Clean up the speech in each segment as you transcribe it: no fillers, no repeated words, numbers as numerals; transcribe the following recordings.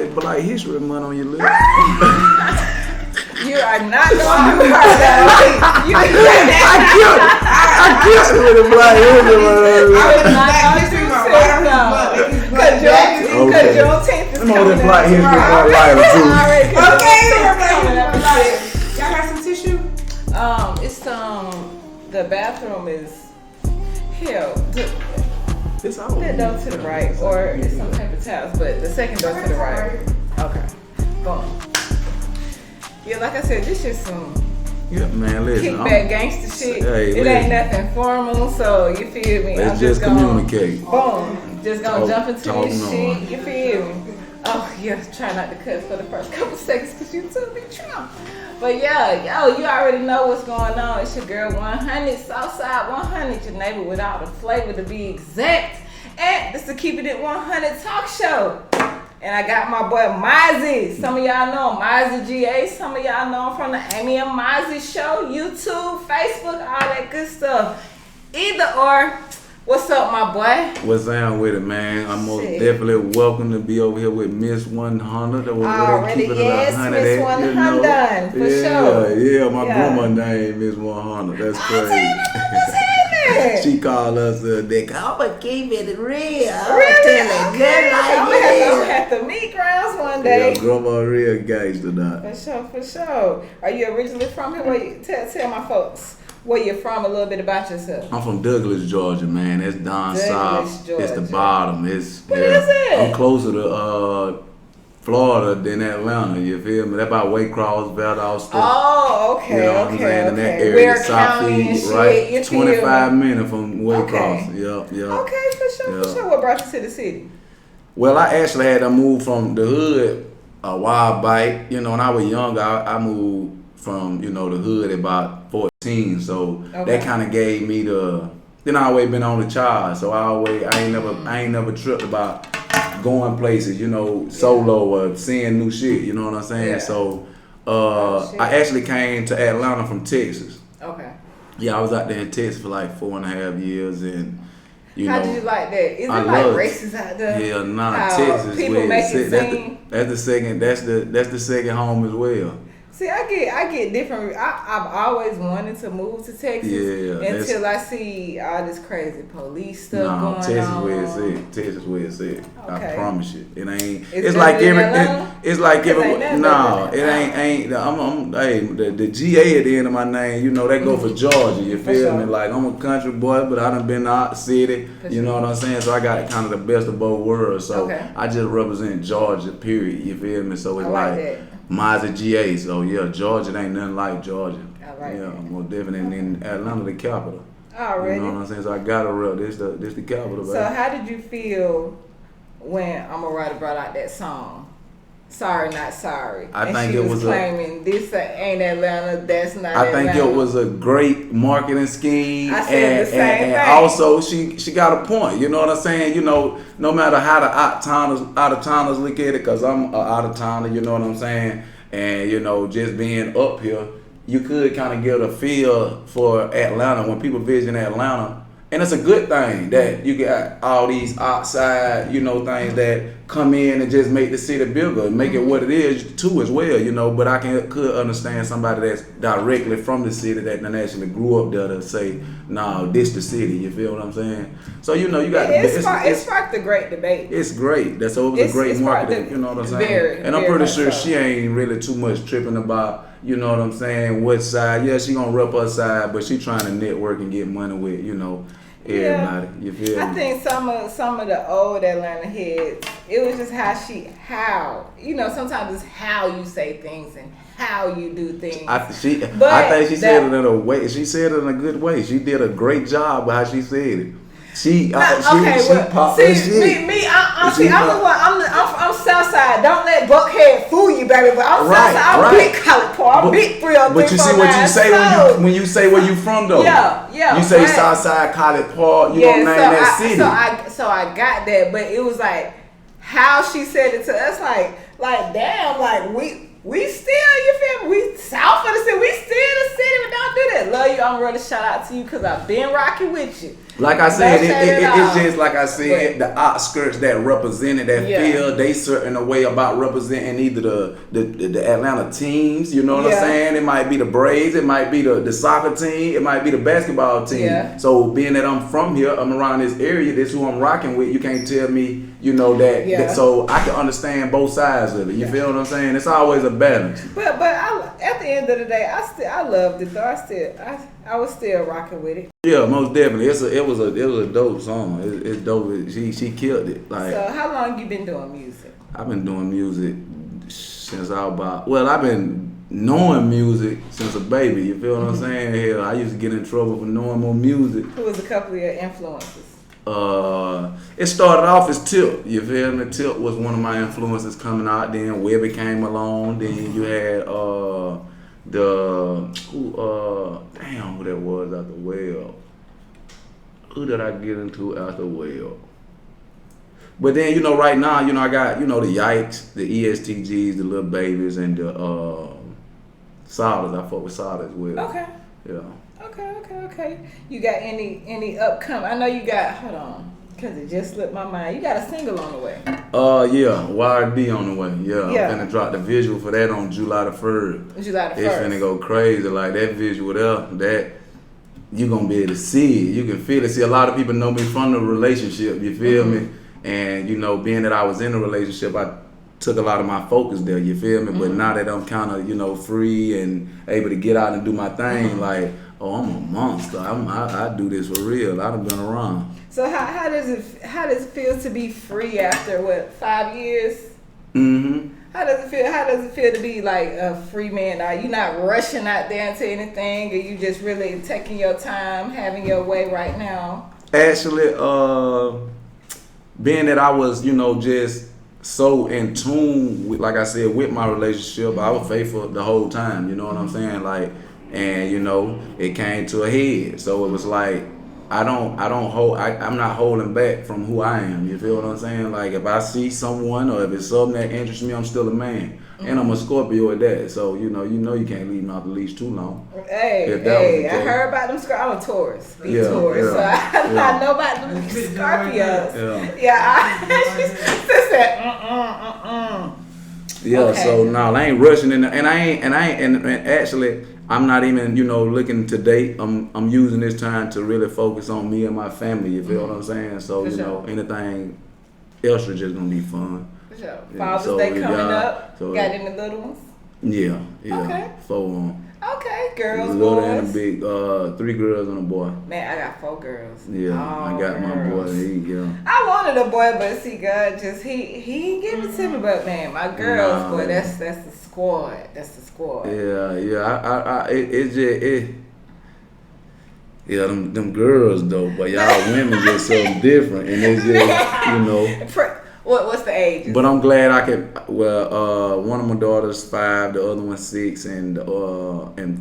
that Black History Month on your list. You are not going to hurt that. I killed it with the Black History Month. Because Juneteenth is coming up. That Black History Month lighter too. Okay, y'all got some tissue? It's the bathroom is hell. It's all That door to the right, or it's some paper towels, but the second door to the right. Okay. Boom. Yeah, like I said, this is some kickback gangster shit. It ain't nothing formal, so you feel me? Let's just communicate. Boom. Just gonna jump into this shit. You feel me? Oh yeah, try not to cuss for the first couple seconds because you took me Trump. But yeah, you already know what's going on. It's your girl 100, Southside 100, your neighbor without a flavor to be exact. And this is the Keeping It 100 talk show. And I got my boy MAZI. Some of y'all know him, MAZI GA. Some of y'all know him from the Amy and MAZI show, YouTube, Facebook, all that good stuff. Either or. What's up, my boy? What's down with it, man? I'm most definitely welcome to be over here with Miss 100. Already, yes, Miss 100, for sure. Yeah, my grandma name Miss 100. That's crazy. She called us they I'ma keep it real. Really? I'm gonna have to meet grounds one day. Yeah, grandma real gangster now. For sure. Are you originally from here? Tell my folks where you're from, a little bit about yourself. I'm from Douglas, Georgia, man. That's down south. Georgia. It's the bottom. What is it? I'm closer to Florida than Atlanta. You feel me? That about Waycross, Valdosta. Oh, okay. You know what I'm saying? In that area, Southeast, right? 25 minutes from Waycross. Okay. Yep. Okay, for sure. What brought you to the city? Well, I actually had to move from the hood a while back. You know, when I was younger, I moved from, the hood at about 14. So that kind of gave me then I always been on the charge. So I ain't never tripped about going places, solo or seeing new shit, you know what I'm saying? Yeah. So I actually came to Atlanta from Texas. Okay. Yeah, I was out there in Texas for like 4.5 years, and how did you like that? Is it like races out there? Yeah, Texas. People make it seem. That's the second home as well. See, I get different. I've always wanted to move to Texas until I see all this crazy police stuff going Texas on. Texas where it's at. Okay. I promise you, it ain't. It ain't. The GA at the end of my name. That go for Georgia. You feel me? Like I'm a country boy, but I done been out the city. You know what I'm saying? So I got kind of the best of both worlds. So I just represent Georgia. Period. You feel me? So it's like MAZI GA, so Georgia ain't nothing like Georgia. I like that. More different in Atlanta, the capital. Already. You know what I'm saying? So I got a real. This the capital. Baby. So how did you feel when Amarada brought out that song? Sorry, not sorry. I think it was claiming this ain't Atlanta. That's not. I think it was a great marketing scheme. I said the same thing. And also she got a point. You know what I'm saying? No matter how the out of towners look at it, cause I'm out of towner. You know what I'm saying? And just being up here, you could kind of get a feel for Atlanta when people visit Atlanta. And it's a good thing that you got all these outside, things that come in and just make the city bigger and make it what it is too as well, But I could understand somebody that's directly from the city that then actually grew up there to say, "No, this the city." You feel what I'm saying? So you got it sparked a great debate. It's great. It was a great marketing. You know what I'm saying? And I'm pretty sure she ain't really too much tripping about. You know what I'm saying? What side? Yeah, she gonna rep her side, but she trying to network and get money with everybody. You feel me? I think some of the old Atlanta heads, it was just how sometimes it's how you say things and how you do things. I think she said it in a way. She said it in a good way. She did a great job with how she said it. I'm Southside. Don't let Buckhead fool you, baby. But I'm Southside. I'm big College Park. I'm big 303. But you see what you say when you say where you from, though. Yeah. You say Southside, College Park. You don't name that city. So I got that, but it was like how she said it to us, like damn, like we still, you feel me? We south of the city. We still the city, but don't do that. Love you. I'm ready to shout out to you because I've been rocking with you. Like I said, it's just like I said, the outskirts that represented that field, they certain a way about representing either the Atlanta teams, you know what I'm saying? It might be the Braves, it might be the soccer team, it might be the basketball team. Yeah. So being that I'm from here, I'm around this area, this who I'm rocking with, you can't tell me, you know, that so I can understand both sides of it. You feel what I'm saying? It's always a balance. But at the end of the day, I loved it though. I was still rocking with it. Yeah, most definitely. It was a dope song. It's dope. She killed it. Like, so how long you been doing music? I've been doing music since I've been knowing music since a baby. You feel what I'm saying? Hell, I used to get in trouble for knowing more music. Who was a couple of your influences? It started off as Tip. You feel me? Tip was one of my influences coming out. Then Webby came along. Then you had damn, who that was after Well. Who did I get into after Well? But then, you know, right now, you know, I got, you know, the Yikes, the ESTGs, the Little Babies, and the Sodas. I fuck with Soda as well. Okay. Yeah. Okay. You got any upcoming? I know you got, hold on, because it just slipped my mind. You got a single on the way. Yeah, YD on the way. Yeah. I'm finna drop the visual for that on July the 3rd. July the 1st. It's finna go crazy. Like, that visual there, that you gonna be able to see it. You can feel it. See, a lot of people know me from the relationship, you feel me? And, you know, being that I was in a relationship, I took a lot of my focus there, you feel me? But now that I'm kind of, you know, free and able to get out and do my thing, like, oh, I'm a monster. I do this for real. I done been around. So how does it feel to be free after what, 5 years? Mm-hmm. How does it feel to be like a free man? Are you not rushing out there into anything? Are you just really taking your time, having your way right now? Actually, being that I was, you know, just so in tune with, like I said, with my relationship, I was faithful the whole time. You know what I'm saying? Like, and you know, it came to a head. So it was like, I'm not holding back from who I am. You feel what I'm saying? Like, if I see someone or if it's something that interests me, I'm still a man. And I'm a Scorpio at that. So, you know you can't leave me off the leash too long. Hey, I heard about them Scorpios. I'm a Taurus. Taurus. So I know about them Scorpios. Yeah, okay. So no, I ain't rushing in and actually I'm not even, you know, looking to date. I'm using this time to really focus on me and my family, you feel what I'm saying? So, you know, anything else is just gonna be fun. Sure. Father's Day coming up. So, got any little ones? Yeah. Okay. 4 of them. Okay, girls, little boys. And a big, 3 girls and a boy. Man, I got 4 girls. Yeah, I got my boy. I wanted a boy, but see, God just he ain't give it to me. But man, my girls, boy, that's the squad. That's the squad. Yeah. Yeah, them girls though, but y'all women just so different, and it's just, you know. What's the age? But I'm glad I could. Well, one of my daughters 5, the other one's 6, and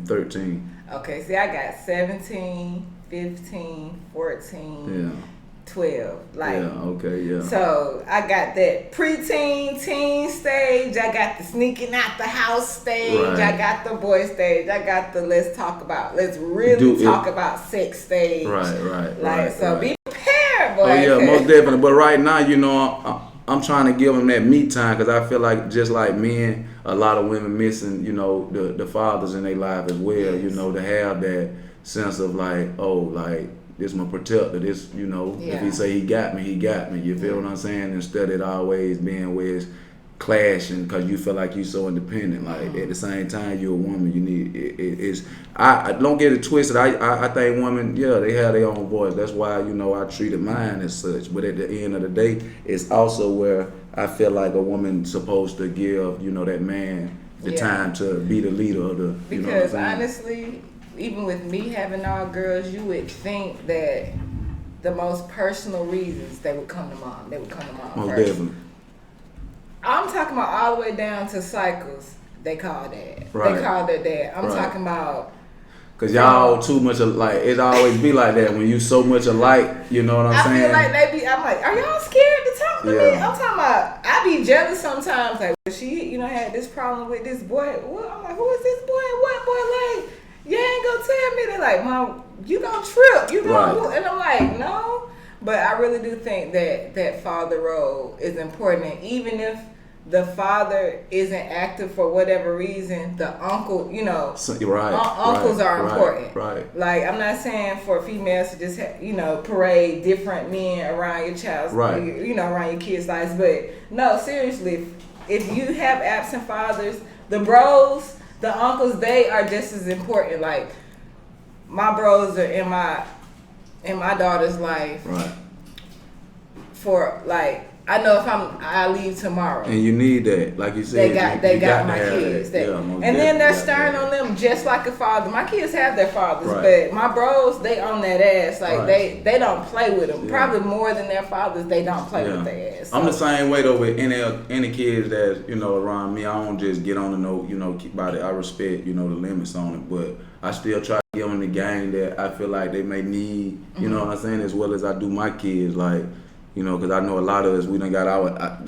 13. Okay, see, I got 17, 15, 14, 12. Like, yeah. So I got that preteen, teen stage. I got the sneaking out the house stage. Right. I got the boy stage. I got the let's talk about sex stage. Right. Be prepared, boy. Oh yeah, most definitely. But right now, you know, I'm trying to give them that me time because I feel like just like men, a lot of women missing, you know, the fathers in their life as well. Yes. You know, to have that sense of like, oh, like this my protector. This, you know, if he say he got me, he got me. You feel what I'm saying? Instead of it always being where it's clashing because you feel like you're so independent. Like at the same time, you're a woman. You need it's. I don't get it twisted. I think women, they have their own voice. That's why, you know, I treated mine as such. But at the end of the day, it's also where I feel like a woman's supposed to give, you know, that man the time to be the leader of the. You because know what I'm honestly, even with me having all girls, you would think that the most personal reasons they would come to mom. Most first. Definitely. I'm talking about all the way down to cycles. They call that. Right. They call that dad. I'm talking about. Cause y'all too much like it always be like that when you so much alike. You know what I'm saying? I feel like I'm like, are y'all scared to talk to me? I'm talking about. I be jealous sometimes. Like she, you know, had this problem with this boy. What? I'm like, who is this boy? What boy? Like you ain't gonna tell me. They're like, Mom, you gonna trip. You gonna, right. And I'm like, no. But I really do think that father role is important. And even if the father isn't active for whatever reason, the uncle, you know, uncles are important. Right. Like, I'm not saying for females to just, parade different men around your child's, around your kids' lives. But no, seriously, if you have absent fathers, the bros, the uncles, they are just as important. Like, my bros are in my daughter's life. Right. For like, I know if I leave tomorrow, and you need that, like you said, they got my kids. And then they're staring on them just like a father. My kids have their fathers, but my bros, they own that ass. Like they don't play with them. Probably more than their fathers, they don't play with their ass. So. I'm the same way though with any kids that around me. I don't just get on the note, keep by it. I respect the limits on it, but I still try to give them the game that I feel like they may need. You know what I'm saying, as well as I do my kids, like. Because I know a lot of us, we done got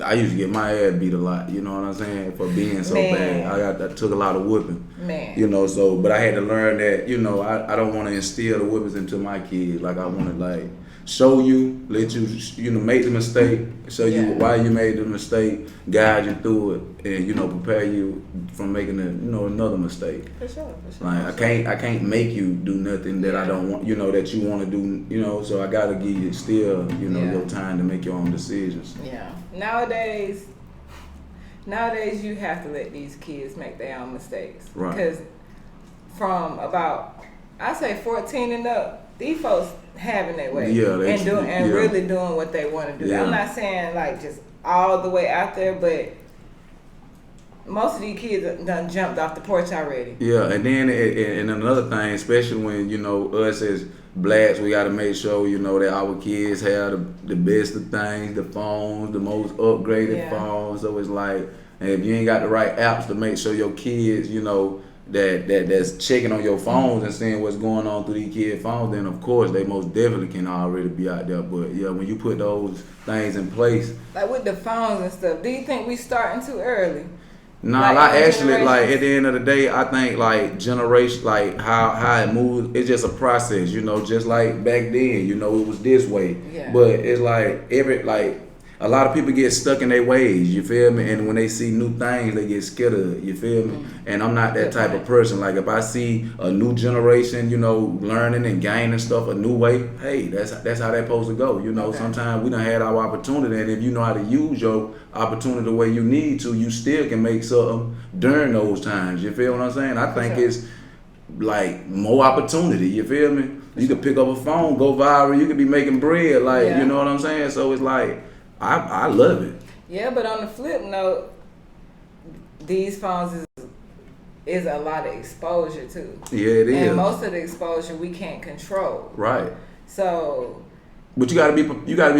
I used to get my ass beat a lot, you know what I'm saying, for being so bad. I took a lot of whipping, but I had to learn that, I don't want to instill the whippings into my kids. Like, I want to, like, show you, let you, make the mistake, show you why you made the mistake, guide you through it, and, prepare you from making another mistake. For sure. Like, I can't make you do nothing that I don't want, that you want to do, so I got to give you still, your time to make your own decisions. Yeah. Nowadays you have to let these kids make their own mistakes. Right. Because from about, I say 14 and up, these folks having their way. Yeah, really doing what they want to do. Yeah. I'm not saying like just all the way out there, but most of these kids done jumped off the porch already. Yeah, and then and another thing, especially when us as blacks, we got to make sure that our kids have the best of things, the phones, the most upgraded phones. So it's like, and if you ain't got the right apps to make sure your kids, that's checking on your phones and seeing what's going on through these kids' phones, then of course they most definitely can already be out there. But yeah, when you put those things in place, like with the phones and stuff, do you think we starting too early? Nah, like actually, like at the end of the day, I think like generation, like how it moves, it's just a process, just like back then, it was this way. Yeah. But it's like a lot of people get stuck in their ways, you feel me? And when they see new things, they get scared of it, you feel me? Mm-hmm. And I'm not that type of person. Like if I see a new generation, learning and gaining stuff a new way, hey, that's how that's supposed to go. Sometimes we done had our opportunity, and if you know how to use your opportunity the way you need to, you still can make something during those times. You feel what I'm saying? I think it's like more opportunity, you feel me? You could pick up a phone, go viral, you could be making bread, like, you know what I'm saying? So it's like, I love it. Yeah, but on the flip note, these phones is a lot of exposure too. Yeah, it is. And most of the exposure we can't control. Right. So. But you gotta be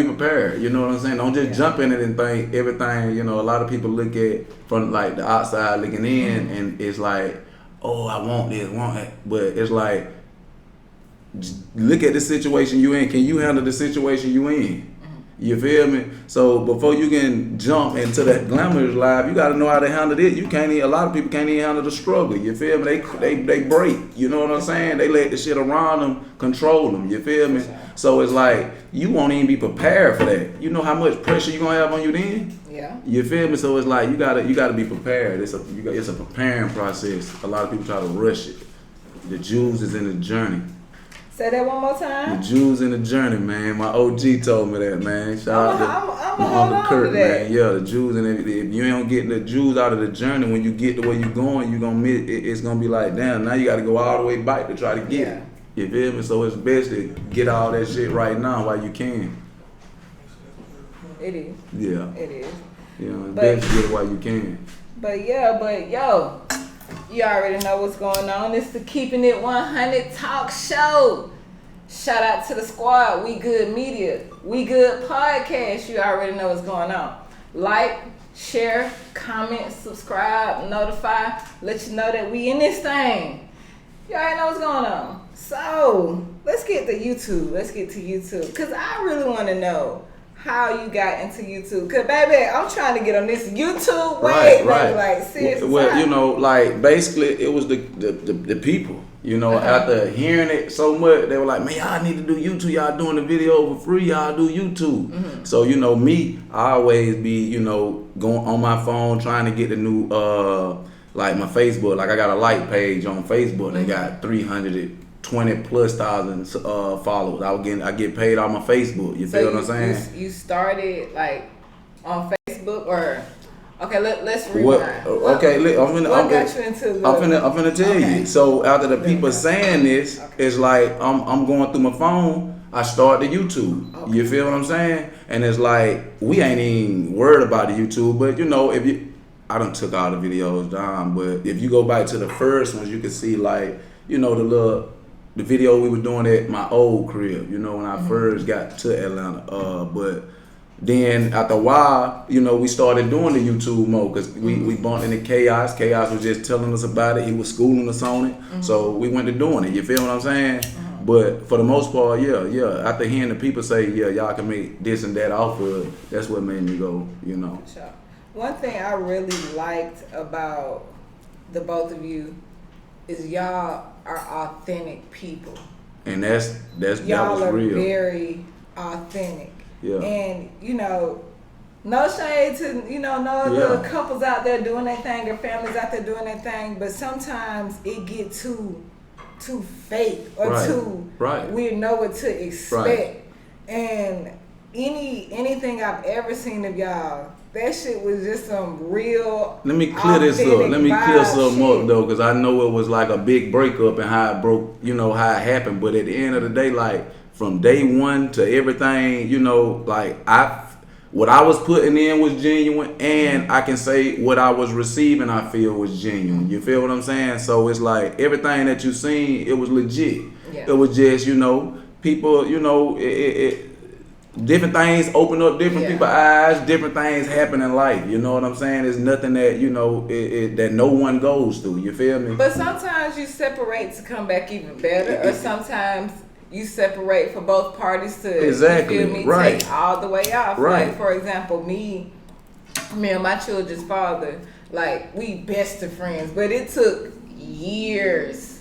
prepared. You know what I'm saying? Don't just jump in it and think everything. A lot of people look at from like the outside looking in, and it's like, oh, I want this, want that. But it's like, look at the situation you in. Can you handle the situation you in? You feel me? So before you can jump into that glamorous life, you got to know how to handle it. A lot of people can't even handle the struggle. You feel me? They break. You know what I'm saying? They let the shit around them control them. You feel me? So it's like you won't even be prepared for that. You know how much pressure you gonna have on you then? Yeah. You feel me? So it's like you gotta be prepared. It's a preparing process. A lot of people try to rush it. The Jews is in the journey. Say that one more time. The Jews in the journey, man. My OG told me that, man. Shout out to my Uncle Kurt, man. Yeah, the Jews in it. If you don't get the Jews out of the journey, when you get to where you're going, it's gonna be like, damn. Now you got to go all the way back to try to get it. You feel me? So it's best to get all that shit right now while you can. It is. Yeah. It is. It's best to get it while you can. But yo. You already know what's going on. It's the Keeping It 100 talk show. Shout out to the squad. We Good Media. We Good Podcast. You already know what's going on. Like, share, comment, subscribe, notify. Let you know that we in this thing. You already know what's going on. So, let's get to YouTube. Because I really want to know, how you got into YouTube. Cause baby, I'm trying to get on this YouTube way, baby, like seriously. Well, you know, like basically it was the people. You know, after hearing it so much, they were like, man, y'all need to do YouTube. Y'all doing the video for free. Y'all do YouTube. So, you know, me, I always be, you know, going on my phone trying to get the new, like my Facebook. Like I got a like page on Facebook. They got 320,000+ followers. I get paid on my Facebook. You feel what I'm saying? You started like on Facebook or... Okay, let's rewind. What got you into the... I'm finna tell you. So after the people saying this, it's like I'm going through my phone. I start the YouTube. Okay. You feel what I'm saying? And it's like we ain't even worried about the YouTube, but you know, I done took all the videos down, but if you go back to the first ones, you can see like, you know, the video we were doing at my old crib. You know, when I first got to Atlanta. But then after a while, you know, we started doing the YouTube mode because we bumped into Chaos. Chaos was just telling us about it. He was schooling us on it. So we went to doing it. You feel what I'm saying? But for the most part, yeah. After hearing the people say, yeah, y'all can make this and that off of it, that's what made me go, you know. Sure. One thing I really liked about the both of you is y'all are authentic people. And that was real. Y'all are very authentic. Yeah. And, you know, no shade to, you know, no little couples out there doing their thing or families out there doing their thing, but sometimes it get too fake or too we know what to expect. And anything I've ever seen of y'all, that shit was just some real. Let me clear this up. Let me clear something up though, because I know it was like a big breakup and how it broke, you know, how it happened. But at the end of the day, like from day one to everything, you know, like what I was putting in was genuine, and I can say what I was receiving, I feel was genuine. You feel what I'm saying? So it's like everything that you seen, it was legit. Yeah. It was just, you know, people, you know, different things open up different people's eyes, different things happen in life. You know what I'm saying? It's nothing that, you know, that no one goes through. You feel me? But sometimes you separate to come back even better, or sometimes you separate for both parties to you feel me, take all the way off. Like for example, me and my children's father, like we best of friends, but it took years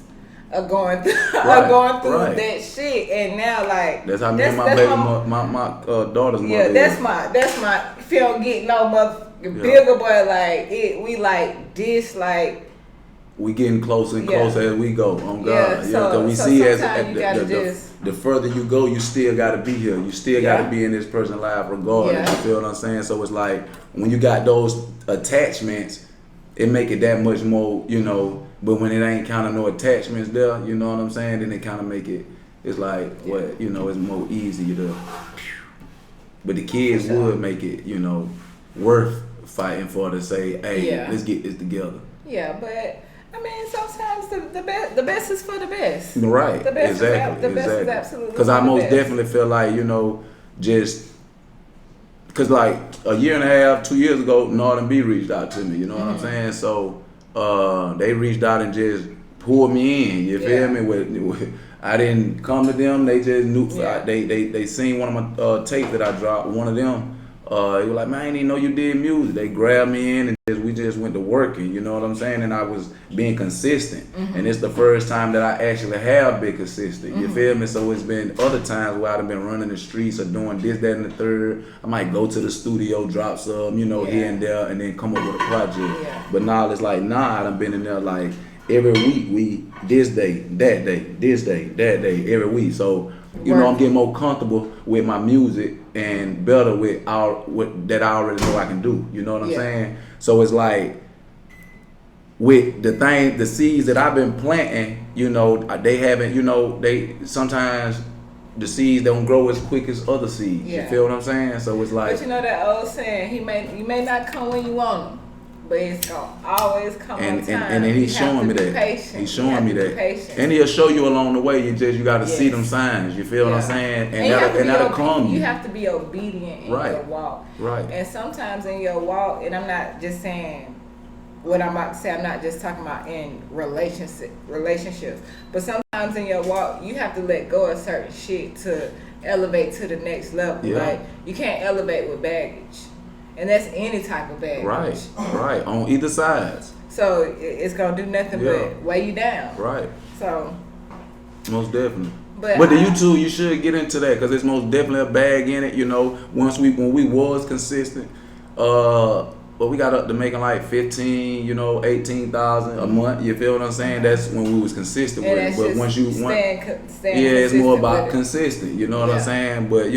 of going through that shit, and now like that's how me and my baby, my daughter's mother. Yeah, that's my. If you don't get no bigger boy, like we like this like. We getting closer and closer as we go. On God, because we see as the further you go, you still got to be here. You still got to be in this person's life, regardless. You feel what I'm saying? So it's like when you got those attachments, it make it that much more, you know. But when it ain't kind of no attachments there, you know what I'm saying? Then it kind of make it. It's like what you know. It's more easy to. But the kids would make it, you know, worth fighting for to say, hey, let's get this together. Yeah, but. I mean, sometimes the best is for the best. Right. The best is absolutely. Because I most definitely feel like, you know, just because like a year and a half, 2 years ago, Northern B reached out to me. You know what I'm saying? So they reached out and just pulled me in. You feel me? With I didn't come to them. They just knew. They seen one of my tapes that I dropped. One of them. They were like, man, I didn't even know you did music. They grabbed me in and we just went to working, you know what I'm saying? And I was being consistent. And it's the first time that I actually have been consistent. You feel me? So it's been other times where I've been running the streets or doing this, that, and the third. I might go to the studio, drop some, you know, here and there, and then come up with a project. But now it's like, I done been in there like every week, this day, that day, this day, that day, every week. So, you know, I'm getting more comfortable with my music and better with that I already know I can do. You know what I'm saying? So it's like with the seeds that I've been planting, you know, they haven't, you know, sometimes the seeds don't grow as quick as other seeds. You feel what I'm saying? So it's like. But you know that old saying, you may not come when you want them, but it's gonna always come on time. And then he's showing me that. He's showing me that. And he'll show you along the way. You got to see them signs. You feel what I'm saying? And that'll calm you. You have to be obedient in your walk. Right. And sometimes in your walk, and I'm not just saying what I'm about to say. I'm not just talking about in relationships. But sometimes in your walk, you have to let go of certain shit to elevate to the next level. Yeah. Like you can't elevate with baggage, and that's any type of baggage. Right, on either sides. So it's gonna do nothing but weigh you down. Right. So. Most definitely. But the YouTube, you should get into that because it's most definitely a bag in it. You know, when we was consistent, but we got up to making like 15, 18,000 a month. You feel what I'm saying? That's when we was consistent with it. But once you it's more about consistent. You know what I'm saying? But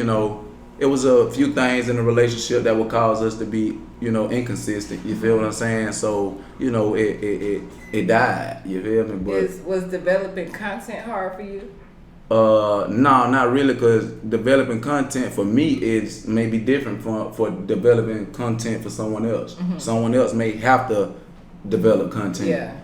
it was a few things in the relationship that would cause us to be, inconsistent. You feel what I'm saying? So, it died. You feel me? But was developing content hard for you? No, not really, because developing content for me is maybe different for developing content for someone else. Mm-hmm. Someone else may have to develop content. Yeah.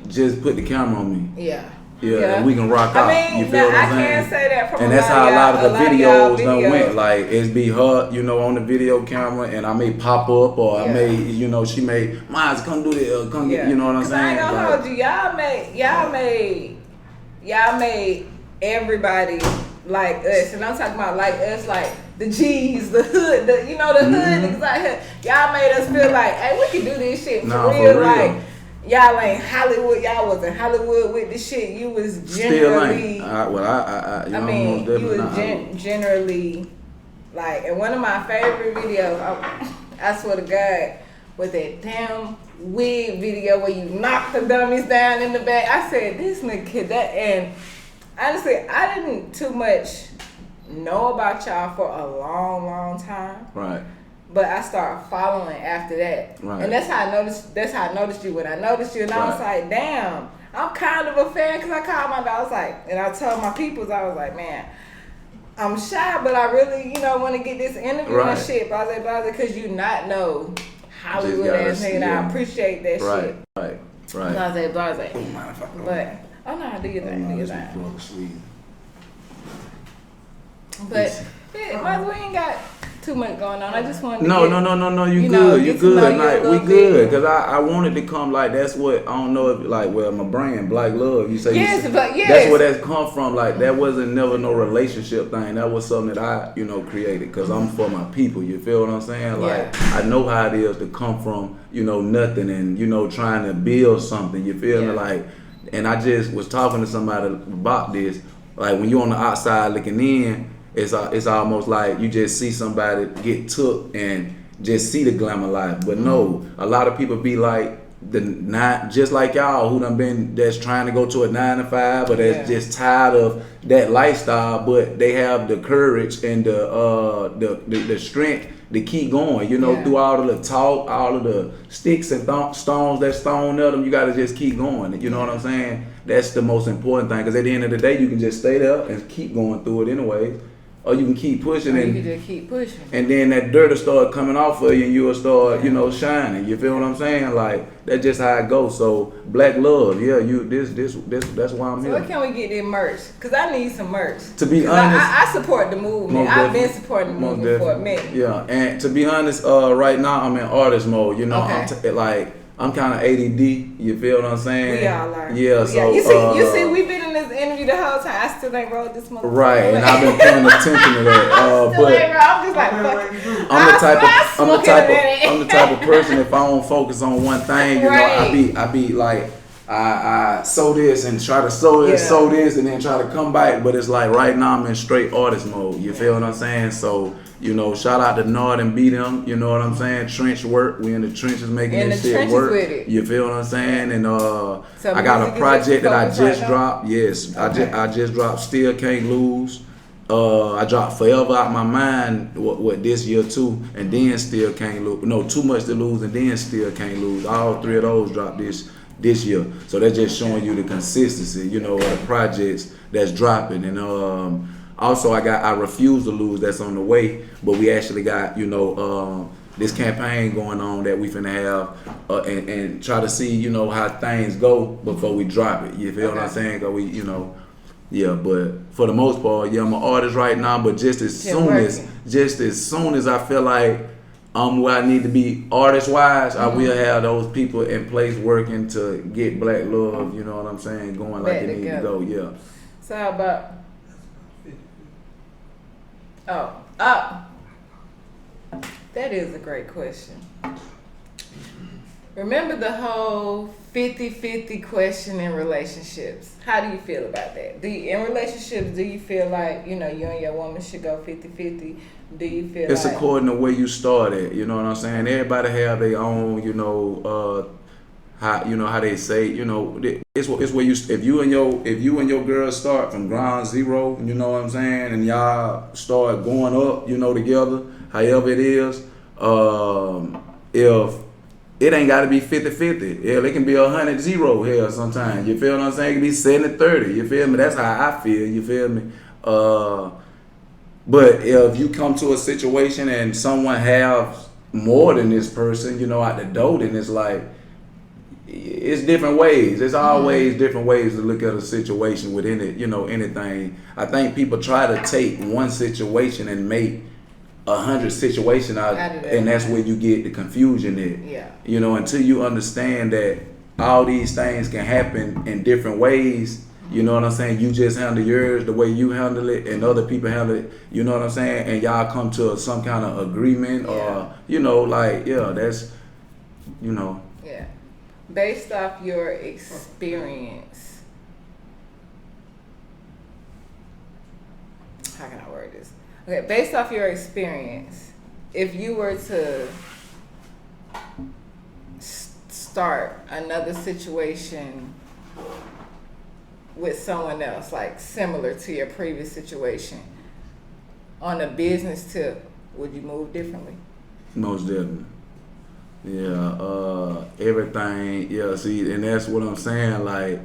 Just put the camera on me. Yeah. Yeah, and we can rock out. You feel what I'm saying? I can't say that from and that's how a lot of the videos done went. Like it's be her, on the video camera, and I may pop up, or I may, she may, Miles, come do this, come get, you know what I'm saying? I ain't gonna hold you. Y'all made everybody like us, and I'm talking about like us, like the G's, the hood, the hood niggas out here. Y'all made us feel like, hey, we can do this shit for real. Like. Y'all ain't Hollywood. Y'all wasn't Hollywood with the shit. You was generally. You was generally like. And one of my favorite videos, I swear to God, was that damn wig video where you knock the dummies down in the back. I said, this nigga kid that, and honestly, I didn't too much know about y'all for a long, long time. Right. But I started following after that. Right. And that's how I noticed you when I noticed you. And I was like, damn, I'm kind of a fan, because I called I was like, and I told my peoples, I was like, man, I'm shy, but I really, want to get this interview and shit. Blah, because you not know Hollywood ass nigga. And I appreciate that shit. Right. Blase. But, oh no, do your thing. But, yeah, we ain't got too much going on. I just wanted to No, you good. You good. Like, we good. Because I wanted to come, like, that's what, I don't know if, like, well, my brand, Black Love, you say. Yes, but yes. That's where that's come from. Like, that wasn't never no relationship thing. That was something that I, created. Because I'm for my people. You feel what I'm saying? Like, I know how it is to come from, nothing and, trying to build something. You feel me? Like, and I just was talking to somebody about this. Like, when you're on the outside looking in, it's almost like you just see somebody get took and just see the glamour life. But no, a lot of people be like just like y'all who that's trying to go to a 9 to 5, but that's just tired of that lifestyle. But they have the courage and the strength to keep going. Through all of the talk, all of the sticks and stones that's thrown at them, you got to just keep going. You know what I'm saying? That's the most important thing. Because at the end of the day, you can just stay there and keep going through it anyway. Or you can keep pushing, and you can just keep pushing, and then that dirt will start coming off of you, and you'll start, shining. You feel what I'm saying? Like that's just how it goes. So Black Love, that's why I'm here. So where can we get this merch? Cause I need some merch. To be honest, I support the movement. I've been supporting the movement for a minute. Yeah, and to be honest, right now I'm in artist mode. I'm kind of ADD. You feel what I'm saying? We all are. Yeah. So you see, we've been in this interview the whole time. I still ain't wrote this motherfucker. Right, and I've been paying attention to that. I'm just like, fuck. I'm the type of person, if I don't focus on one thing, I be like, I sow this and try to sow this, and then try to come back. But it's like right now I'm in straight artist mode. You feel what I'm saying? So. Shout out to Nord and beat them. You know what I'm saying? Trench work. We in the trenches making this shit work. With it. You feel what I'm saying? And I got a project that I just dropped. Yes, okay. I just dropped. Still Can't Lose. I dropped Forever Out My Mind. What this year too, and then Still Can't Lose. No, Too Much to Lose, and then Still Can't Lose. All three of those dropped this year. So that's just showing you the consistency. Of the projects that's dropping. And also, I Refuse to Lose that's on the way, but we actually got, this campaign going on that we finna have and try to see, how things go before we drop it. You feel what I'm saying? Cause we, but for the most part, I'm an artist right now, but just as soon as I feel like where I need to be artist-wise, I will have those people in place working to get Black Love, you know what I'm saying, going like it needs to go, So how about That is a great question. Remember the whole 50-50 question in relationships. How do you feel about that? In relationships, do you feel like, you and your woman should go 50-50? Do you feel it's according to where you started, you know what I'm saying? Everybody have their own, how they say, it's where you, if you and your girl start from ground zero, you know what I'm saying, and y'all start going up, together, however it is, if it ain't got to be 50-50. Hell, it can be 100-0 hell sometimes. You feel what I'm saying? It can be 70-30. You feel me? That's how I feel. You feel me? But if you come to a situation and someone has more than this person, out the door, then it's like, it's different ways. There's always different ways to look at a situation within it, anything. I think people try to take one situation and make 100 situations out of it, and that's where you get the confusion in. Yeah. Until you understand that all these things can happen in different ways, you know what I'm saying? You just handle yours the way you handle it, and other people handle it, you know what I'm saying? And y'all come to some kind of agreement, or, that's, Yeah. Based off your experience, how can I word this? Okay, based off your experience, if you were to start another situation with someone else, like similar to your previous situation, on a business tip, would you move differently? Most definitely. Yeah, everything, see, and that's what I'm saying, like,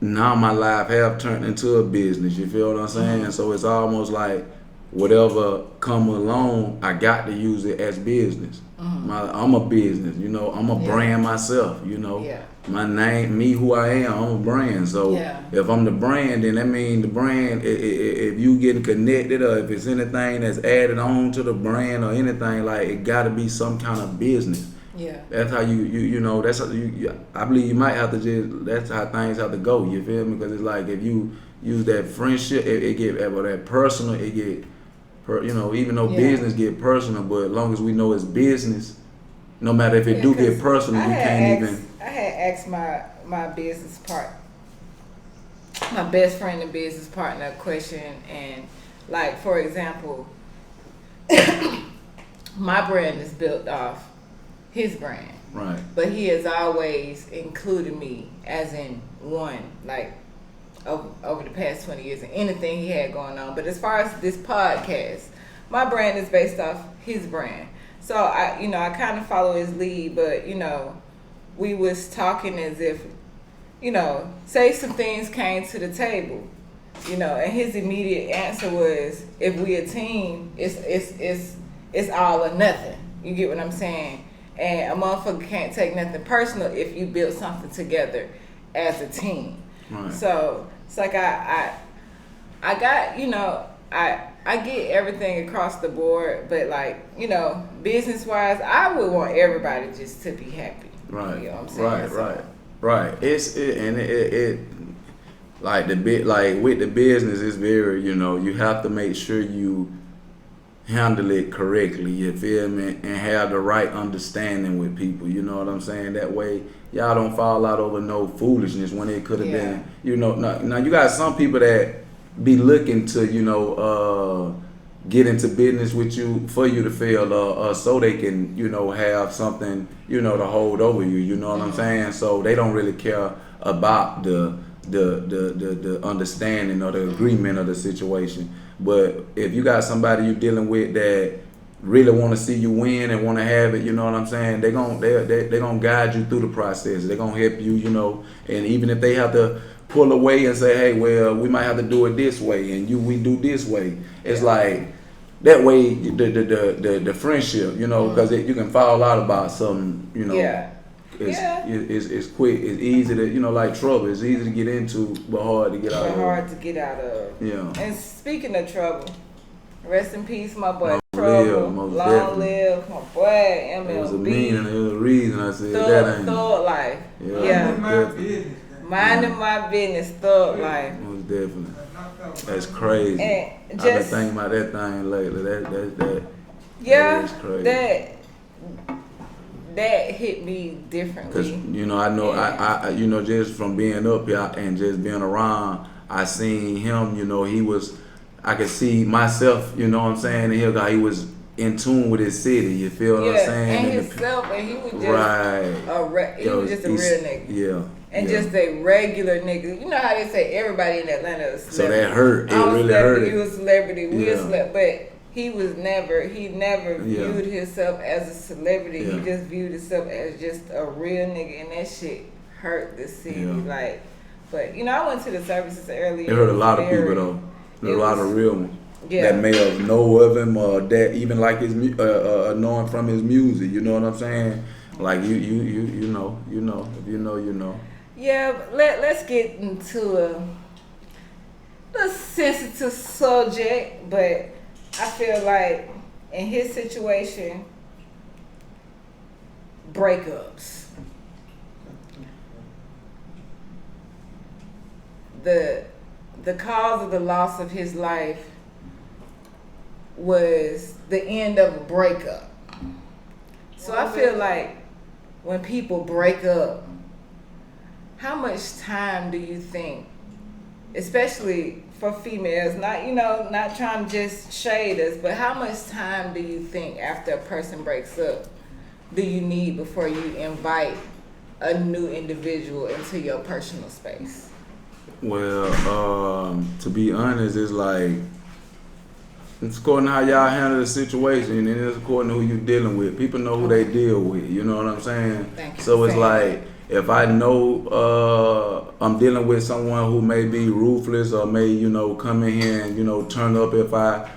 now my life have turned into a business, you feel what I'm saying? Mm-hmm. So it's almost like, whatever come along, I got to use it as business. Mm-hmm. I'm a business, I'm a brand myself, My name, me, who I am, I'm a brand. So if I'm the brand, then that means the brand, if you getting connected, or if it's anything that's added on to the brand or anything, like, it got to be some kind of business. Yeah. That's how that's how I believe you might have to that's how things have to go, you feel me? Because it's like, if you use that friendship, it get, that personal, it get, even though business get personal, but as long as we know it's business, no matter if it do get personal, we can't even. I had asked my business my best friend and business partner a question, and like, for example, my brand is built off his brand, right? But he has always included me as in one, like, over the past 20 years and anything he had going on. But as far as this podcast, my brand is based off his brand. So I kind of follow his lead, but we was talking as if, say some things came to the table, and his immediate answer was, if we a team, it's all or nothing. You get what I'm saying? And a motherfucker can't take nothing personal if you build something together as a team. Right. So it's like I got, I get everything across the board, but like, business wise, I would want everybody just to be happy. Right. You know what I'm saying? Right. It like with the business, it's very, you have to make sure you handle it correctly, you feel me, and have the right understanding with people, you know what I'm saying? That way y'all don't fall out over no foolishness when it could have been, now you got some people that be looking to, get into business with you for you to fail, so they can, have something, to hold over you, you know what I'm saying? So they don't really care about the understanding or the agreement of the situation. But if you got somebody you dealing with that really want to see you win and want to have it, you know what I'm saying? They're gonna guide you through the process. They're gonna help you, and even if they have to pull away and say, hey, well, we might have to do it this way, and we do this way. It's like that way the friendship, because you can fall out about something, It's quick. It's easy to, like trouble. It's easy to get into, but hard to get out of. Hard to get out of. Yeah. And speaking of trouble, rest in peace, my boy. Trouble. Long live my boy. MLB. It was a reason I said that. Thug life. Yeah. Minding my business. Thug life. Most definitely. That's crazy. And I've been thinking about that thing lately. That is crazy. That hit me differently. Cause I just from being up here and just being around, I seen him. I could see myself. You know what I'm saying? And he was in tune with his city. You feel what I'm saying? And himself, and he was just right. He was just a real nigga. Yeah. And just a regular nigga. You know how they say everybody in Atlanta is a celebrity. So that hurt. It really hurt. He was a celebrity. We a celebrity. But he never viewed himself as a celebrity. He just viewed himself as just a real nigga. And that shit hurt the city. But, I went to the services earlier. It hurt a lot of people, though. A lot of real ones. That may have know of him or that even like his knowing from his music. You know what I'm saying? Like you know. If you know, you know. Yeah, but let's get into a sensitive subject, but I feel like in his situation, breakups. The cause of the loss of his life was the end of a breakup. So I feel like when people break up, how much time do you think, especially for females, not trying to just shade us, but how much time do you think after a person breaks up do you need before you invite a new individual into your personal space? Well, to be honest, it's like, it's according to how y'all handle the situation, and it's according to who you're dealing with. People know who they deal with, you know what I'm saying? So it's like, if I know I'm dealing with someone who may be ruthless or may, come in here and, turn up if I,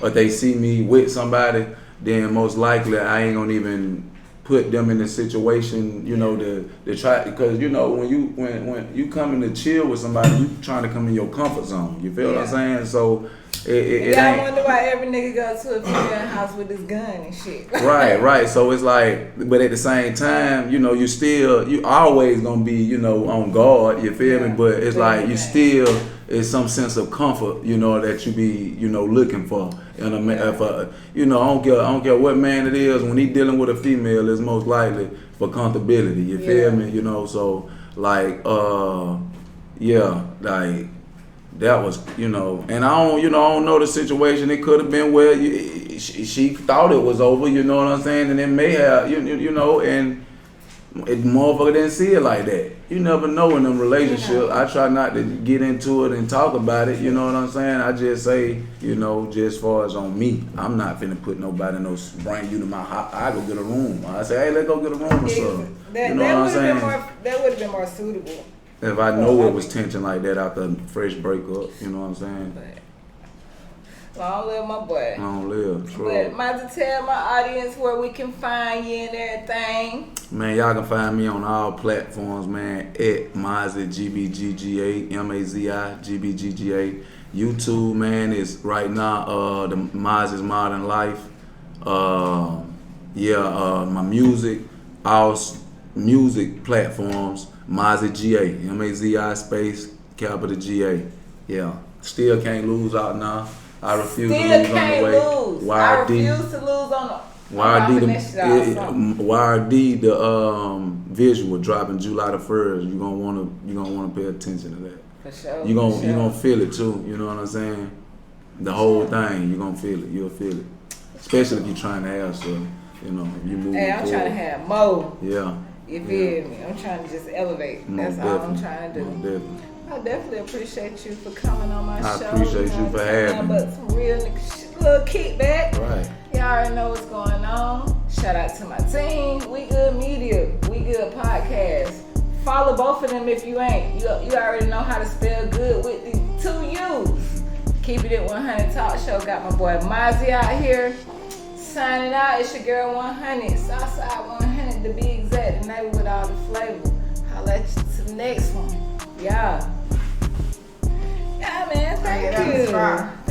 or they see me with somebody, then most likely I ain't gonna even put them in a situation, to try, because when you come in to chill with somebody, you trying to come in your comfort zone. You feel what I'm saying? So it y'all ain't. Wonder why every nigga go to a female house with his gun and shit. Right. So it's like, but at the same time, you always gonna be, on guard. You feel me? But it's like you still is some sense of comfort, that you be, looking for. And if I don't care what man it is, when he dealing with a female, it's most likely for comfortability. You feel me? So like, like that was, and I don't know the situation. It could have been where she thought it was over. You know what I'm saying? And it may have, and it motherfucker didn't see it like that. You never know in them relationships. I try not to get into it and talk about it. You know what I'm saying? I just say, just as far as on me, I'm not finna put nobody bring you to my house. I go get a room. I say, hey, let's go get a room or something. You know what I'm saying? That would have been more suitable. If I know it was tension like that after a fresh breakup, you know what I'm saying? Long live my boy. Long live, true. But might tell my audience where we can find you and everything. Man, y'all can find me on all platforms, man, at MAZI GBGGA, MAZI GBGGA. YouTube, man, is right now the MAZI's Modern Life. My music, all music platforms, MAZI GA, MAZI space, capital GA. Yeah, still can't lose out now. I refuse to lose on the way. I refuse to lose on the YRD, the visual dropping July the 1st. You're gonna wanna pay attention to that. For sure. You're gonna feel it too, you know what I'm saying? The whole thing, you're gonna feel it. You'll feel it. Especially if you're trying to have some, if you move. Hey, I'm trying to have more. Yeah. You feel me? I'm trying to just elevate. That's all I'm trying to do. Definitely. I definitely appreciate you for coming on my show. I appreciate you for having me. But some real little kickback. Right. Y'all already know what's going on. Shout out to my team. We Good Media. We Good Podcast. Follow both of them if you ain't. You already know how to spell good with the 2 U's. Keep it at 100 Talk Show. Got my boy MAZI out here. Signing out. It's your girl 100. Southside 100 to be exact. The name with all the flavor. Holla at you to the next one. Yeah. Yeah, man. Thank you.